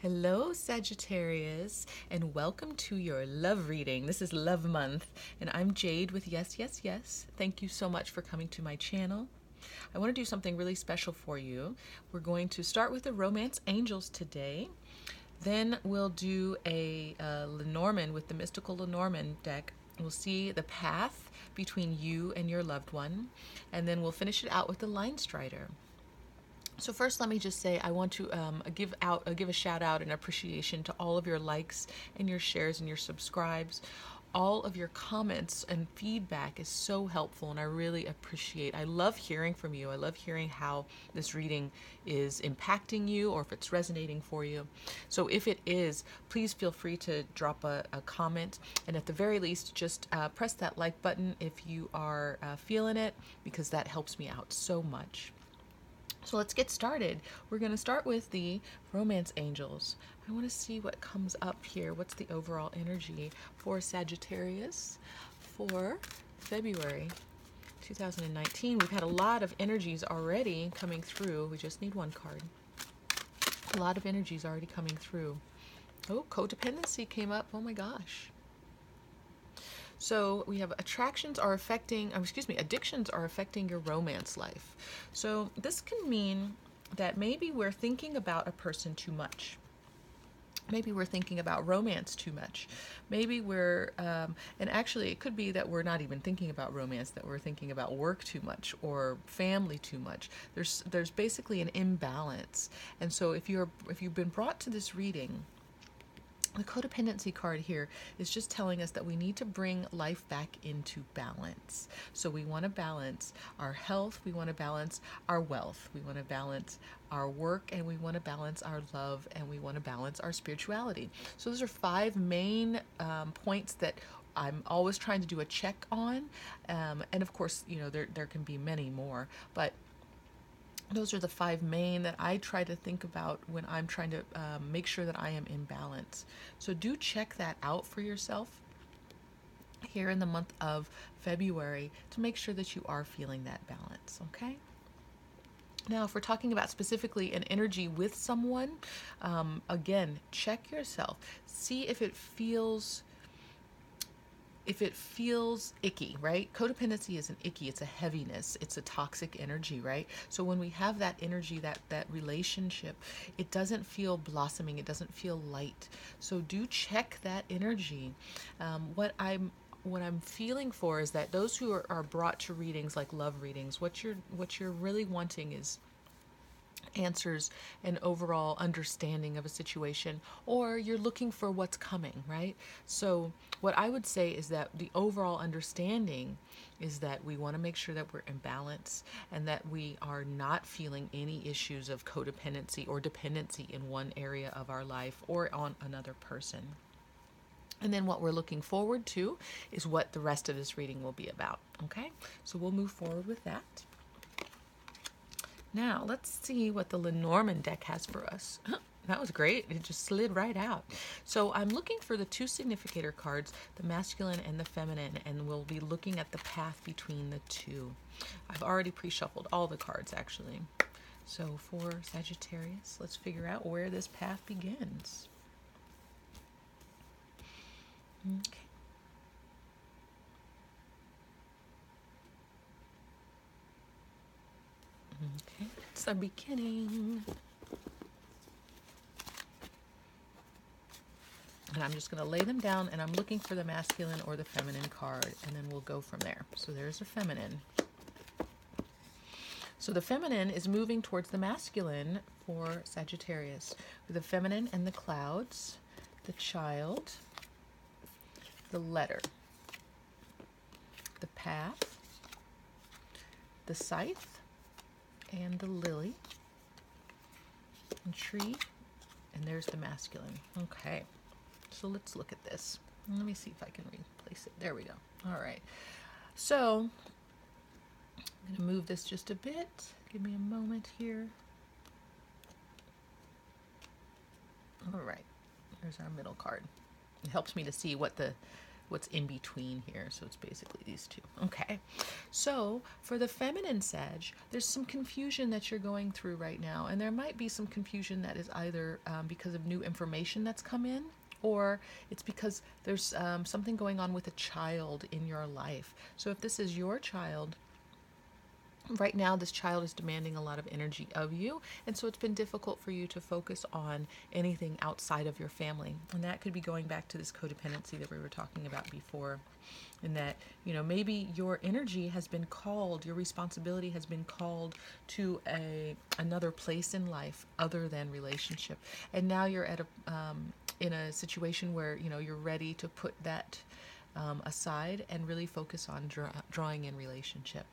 Hello, Sagittarius, and welcome to your love reading. This is Love Month, and I'm Jade with Yes, Yes, Yes. Thank you so much for coming to my channel. I want to do something really special for you. We're going to start with the Romance Angels today. Then we'll do a Lenormand with the Mystical Lenormand deck. We'll see the path between you and your loved one, and then we'll finish it out with the Line Strider. So first, let me just say I want to give a shout out and appreciation to all of your likes and your shares and your subscribes. All of your comments and feedback is so helpful, and I really appreciate. I love hearing from you. I love hearing how this reading is impacting you or if it's resonating for you. So if it is, please feel free to drop a comment, and at the very least, just press that like button if you are feeling it, because that helps me out so much. So let's get started. We're going to start with the Romance Angels. I want to see what comes up here. What's the overall energy for Sagittarius for February 2019? We've had a lot of energies already coming through. We just need one card. A lot of energies already coming through. Oh, codependency came up. Oh my gosh. So we have addictions are affecting your romance life. So this can mean that maybe we're thinking about a person too much. Maybe we're thinking about romance too much. Maybe we're, and actually it could be that we're not even thinking about romance, that we're thinking about work too much or family too much. There's basically an imbalance. And so if you've been brought to this reading, the codependency card here is just telling us that we need to bring life back into balance. So we want to balance our health, we want to balance our wealth, we want to balance our work, and we want to balance our love, and we want to balance our spirituality. So those are five main points that I'm always trying to do a check on. And of course, you know, there can be many more, but those are the five main that I try to think about when I'm trying to make sure that I am in balance. So do check that out for yourself here in the month of February to make sure that you are feeling that balance, okay? Now, if we're talking about specifically an energy with someone, again, check yourself. See if it feels icky, right? Codependency is an icky, it's a heaviness, it's a toxic energy, right? So when we have that energy, that relationship, it doesn't feel blossoming, it doesn't feel light. So do check that energy. What I'm feeling for is that those who are brought to readings like love readings, what you're really wanting is answers and overall understanding of a situation, or you're looking for what's coming, right? So what I would say is that the overall understanding is that we want to make sure that we're in balance and that we are not feeling any issues of codependency or dependency in one area of our life or on another person. And then what we're looking forward to is what the rest of this reading will be about, okay? So we'll move forward with that. Now, let's see what the Lenormand deck has for us. That was great. It just slid right out. So I'm looking for the two significator cards, the masculine and the feminine, and we'll be looking at the path between the two. I've already pre-shuffled all the cards, actually. So for Sagittarius, let's figure out where this path begins. Okay. Okay, it's the beginning. And I'm just going to lay them down, and I'm looking for the masculine or the feminine card, and then we'll go from there. So there's the feminine. So the feminine is moving towards the masculine for Sagittarius. With the feminine and the clouds, the child, the letter, the path, the scythe, and the lily, and tree, and there's the masculine. Okay, so let's look at this. Let me see if I can replace it. There we go. All right, so I'm going to move this just a bit. Give me a moment here. All right, there's our middle card. It helps me to see what what's in between here. So it's basically these two. Okay. So for the feminine Sag, there's some confusion that you're going through right now. And there might be some confusion that is either because of new information that's come in, or it's because there's something going on with a child in your life. So if this is your child, right now this child is demanding a lot of energy of you, and so it's been difficult for you to focus on anything outside of your family. And that could be going back to this codependency that we were talking about before, in that, you know, maybe your energy has been called, your responsibility has been called to another place in life other than relationship, and now you're at a in a situation where, you know, you're ready to put that aside and really focus on drawing in relationship.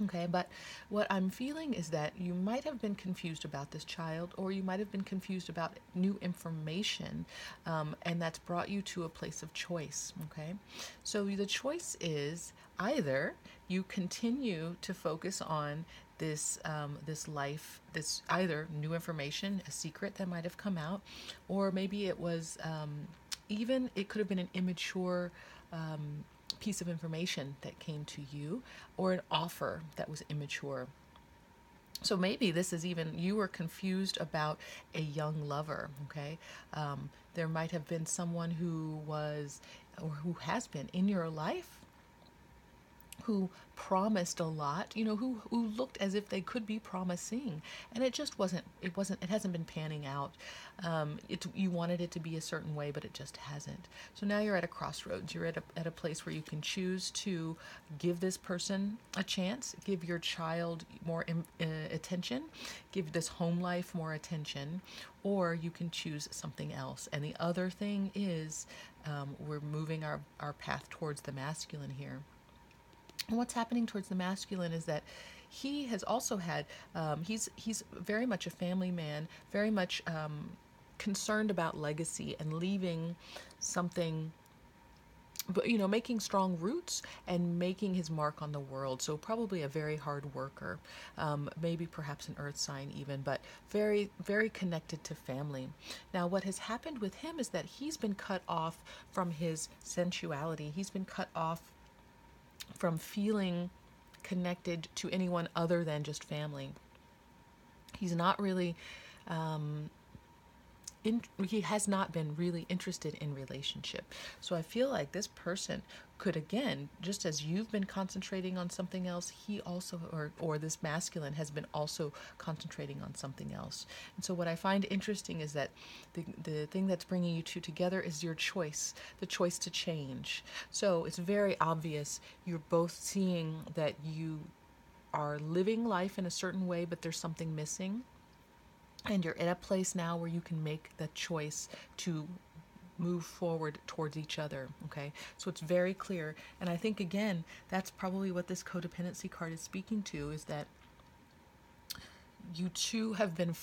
Okay, but what I'm feeling is that you might have been confused about this child, or you might have been confused about new information, and that's brought you to a place of choice. Okay, so the choice is either you continue to focus on this this life, this either new information, a secret that might have come out, or maybe it was even it could have been an immature piece of information that came to you, or an offer that was immature. So maybe this is even you were confused about a young lover. Okay, there might have been someone who was or who has been in your life who promised a lot, you know, who looked as if they could be promising, and it just wasn't, it hasn't been panning out. You wanted it to be a certain way, but it just hasn't. So now you're at a crossroads. You're at a place where you can choose to give this person a chance, give your child more attention, give this home life more attention, or you can choose something else. And the other thing is, we're moving our path towards the masculine here. And what's happening towards the masculine is that he has also had, he's very much a family man, very much concerned about legacy and leaving something, but, you know, making strong roots and making his mark on the world. So probably a very hard worker, maybe perhaps an earth sign even, but very, very connected to family. Now, what has happened with him is that he's been cut off from his sensuality. He's been cut off from feeling connected to anyone other than just family. He's not really, he has not been really interested in relationship. So I feel like this person could, again, just as you've been concentrating on something else, he also, or this masculine has been also concentrating on something else. And so what I find interesting is that the thing that's bringing you two together is your choice, the choice to change. So it's very obvious you're both seeing that you are living life in a certain way, but there's something missing. And you're in a place now where you can make the choice to move forward towards each other. Okay, so it's very clear. And I think, again, that's probably what this codependency card is speaking to, is that you two have been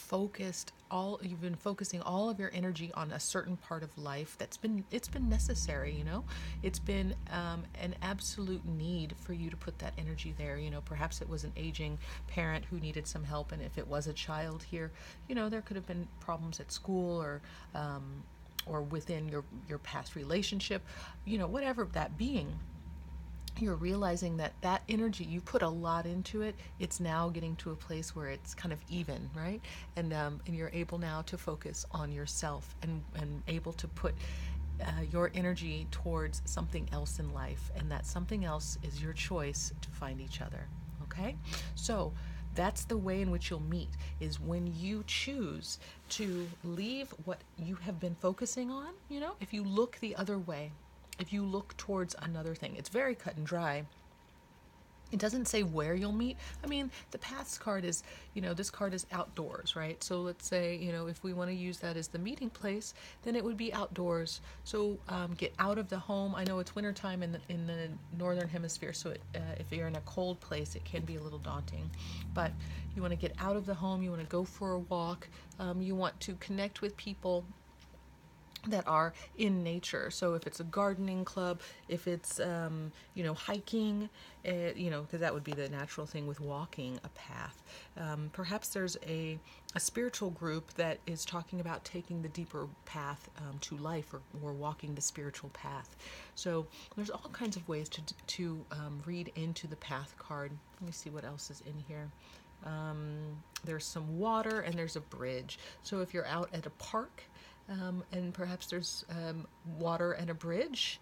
you've been focusing all of your energy on a certain part of life it's been necessary, you know, it's been an absolute need for you to put that energy there. You know, perhaps it was an aging parent who needed some help, and if it was a child here, you know, there could have been problems at school, or within your past relationship, you know, whatever that being. You're realizing that energy, you put a lot into it, it's now getting to a place where it's kind of even, right? And you're able now to focus on yourself, and able to put your energy towards something else in life, and that something else is your choice to find each other. Okay, so that's the way in which you'll meet, is when you choose to leave what you have been focusing on. You know, if you look the other way, if you look towards another thing, it's very cut and dry. It doesn't say where you'll meet. I mean, the paths card is, you know, this card is outdoors, right? So let's say, you know, if we want to use that as the meeting place, then it would be outdoors. So get out of the home. I know it's wintertime in the northern hemisphere, so if you're in a cold place, it can be a little daunting. But you want to get out of the home. You want to go for a walk. You want to connect with people that are in nature. So if it's a gardening club, if it's hiking, because that would be the natural thing with walking a path. Perhaps there's a spiritual group that is talking about taking the deeper path to life, or walking the spiritual path. So there's all kinds of ways to read into the path card. Let me see what else is in here. There's some water and there's a bridge. So if you're out at a park, and perhaps there's water and a bridge,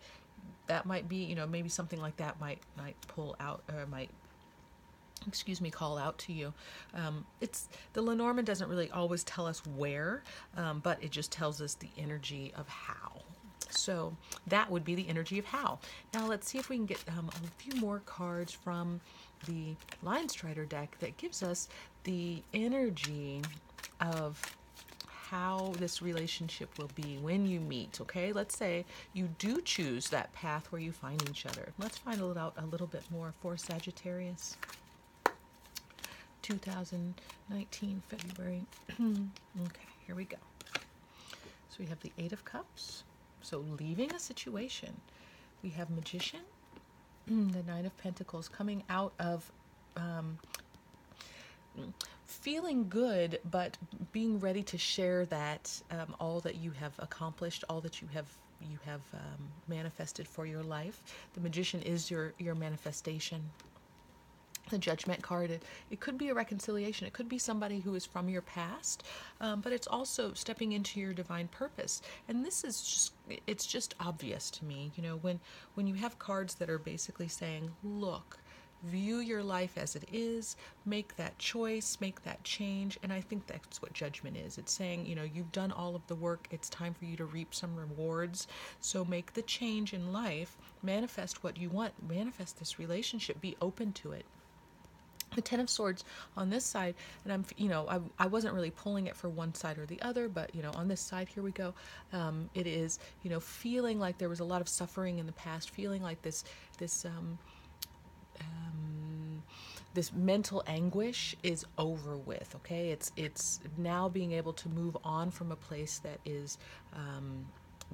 that might be, maybe something like that might pull out, or might, call out to you. It's the Lenormand doesn't really always tell us where, but it just tells us the energy of how. So that would be the energy of how. Now let's see if we can get a few more cards from the Lion Strider deck that gives us the energy of how this relationship will be when you meet. Okay, let's say you do choose that path where you find each other. Let's find out a little bit more for Sagittarius. 2019 February. Okay, here we go. So we have the Eight of Cups. So leaving a situation. We have Magician, the Nine of Pentacles, coming out of feeling good, but being ready to share that all that you have accomplished, all that you have manifested for your life. The Magician is your manifestation. The Judgment card, it could be a reconciliation. It could be somebody who is from your past, but it's also stepping into your divine purpose. And this is it's just obvious to me, when you have cards that are basically saying, look, view your life as it is, make that choice, make that change. And I think that's what Judgment is. It's saying, you've done all of the work. It's time for you to reap some rewards. So make the change in life, manifest what you want, manifest this relationship, be open to it. The Ten of Swords on this side, and I wasn't really pulling it for one side or the other, but on this side, here we go. It is, feeling like there was a lot of suffering in the past, feeling like this mental anguish is over with. Okay, it's now being able to move on from a place that is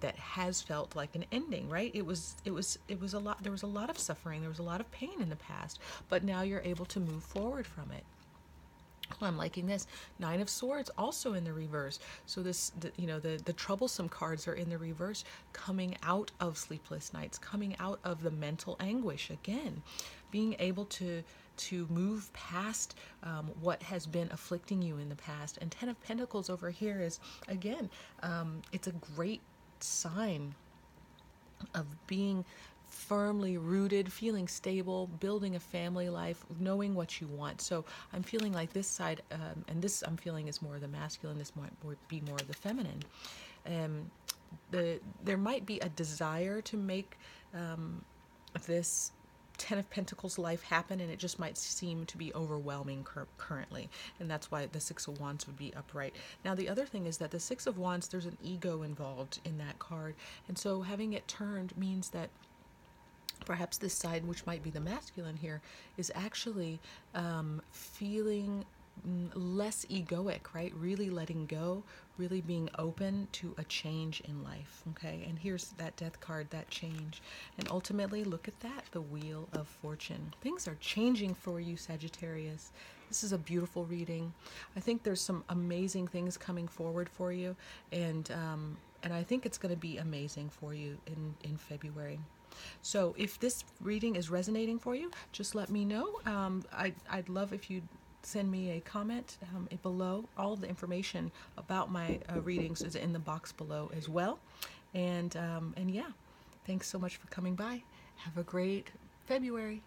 that has felt like an ending, right? It was a lot. There was a lot of suffering. There was a lot of pain in the past, but now you're able to move forward from it. Well, I'm liking this. Nine of Swords also in the reverse. So the troublesome cards are in the reverse, coming out of sleepless nights, coming out of the mental anguish again, being able to move past what has been afflicting you in the past. And Ten of Pentacles over here is, again, it's a great sign of being firmly rooted, feeling stable, building a family life, knowing what you want. So I'm feeling like this side, and this I'm feeling is more of the masculine, this might be more of the feminine. There might be a desire to make this Ten of Pentacles life happen, and it just might seem to be overwhelming currently, and that's why the Six of Wands would be upright. Now the other thing is that the Six of Wands, there's an ego involved in that card, and so having it turned means that perhaps this side, which might be the masculine here, is actually feeling less egoic, right? Really letting go, really being open to a change in life, okay? And here's that Death card, that change. And ultimately, look at that, the Wheel of Fortune. Things are changing for you, Sagittarius. This is a beautiful reading. I think there's some amazing things coming forward for you, and I think it's going to be amazing for you in February. So if this reading is resonating for you, just let me know. I'd love if you'd send me a comment below. All the information about my readings is in the box below as well. And yeah, thanks so much for coming by. Have a great February.